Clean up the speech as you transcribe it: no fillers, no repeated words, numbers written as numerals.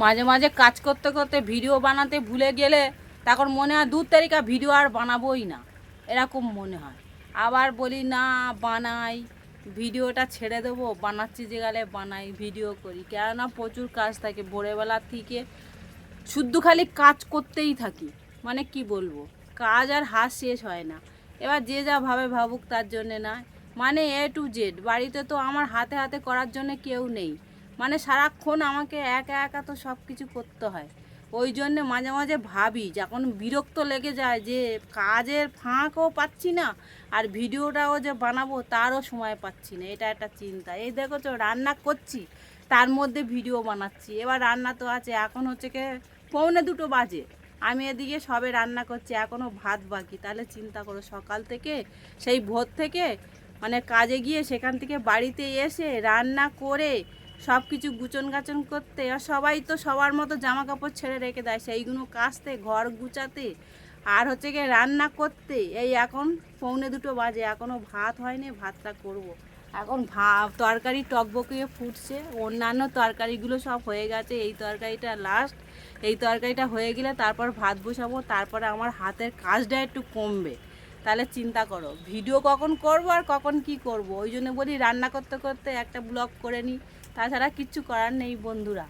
মাঝে মাঝে কাজ করতে করতে ভিডিও বানাতে ভুলে গেলে তখন মনে হয় 2 তারিখা ভিডিও আর বানাবোই না, এরকম মনে হয়। আবার বলি না, বানাই, ভিডিওটা ছেড়ে দেবো, বানাচ্ছি যে গেলে বানাই, ভিডিও করি। কেননা প্রচুর কাজ থাকে, ভোরবেলা থেকে শুদ্ধ খালি কাজ করতেই থাকি। মানে কি বলবো, কাজ আর হাত শেষ হয় না। এবার যে যা ভাবে ভাবুক, তার জন্যে না, মানে A to Z বাড়িতে তো আমার হাতে হাতে করার জন্য কেউ নেই। মানে সারাক্ষণ আমাকে একা একা তো সব কিছু করতে হয়। ওই জন্যে মাঝে মাঝে ভাবি, যখন বিরক্ত লেগে যায় যে কাজের ফাঁকও পাচ্ছি না, আর ভিডিওটাও যে বানাবো তারও সময় পাচ্ছি না, এটা একটা চিন্তা। এই দেখো তো রান্না করছি, তার মধ্যে ভিডিও বানাচ্ছি। এবার রান্না তো আছে, এখন হচ্ছে কি 1:45 বাজে, আমি এদিকে সবে রান্না করছি, এখনও ভাত বাকি। তাহলে চিন্তা করো, সকাল থেকে সেই ভোর থেকে মানে কাজে গিয়ে সেখান থেকে বাড়িতে এসে রান্না করে সব কিছু গুছন গাছন করতে, আর সবাই তো সবার মতো জামা কাপড় ছেড়ে রেখে দেয়, সেইগুলো কাচতে, ঘর গুছাতে, আর হচ্ছে গিয়ে রান্না করতে। এই এখন 1:45 বাজে, এখনও ভাত হয়নি, ভাতটা করব। এখন তরকারি টকবকিয়ে ফুটছে, অন্যান্য তরকারিগুলো সব হয়ে গেছে, এই তরকারিটা লাস্ট। এই তরকারিটা হয়ে গেলে তারপর ভাত বসাবো, তারপরে আমার হাতের কাজটা একটু কমবে। তাহলে চিন্তা করো ভিডিও কখন করব আর কখন কি করব। ওই জন্য বলি রান্না করতে করতে একটা ব্লগ করে নিই, তাছাড়া কিচ্ছু করার নেই বন্ধুরা।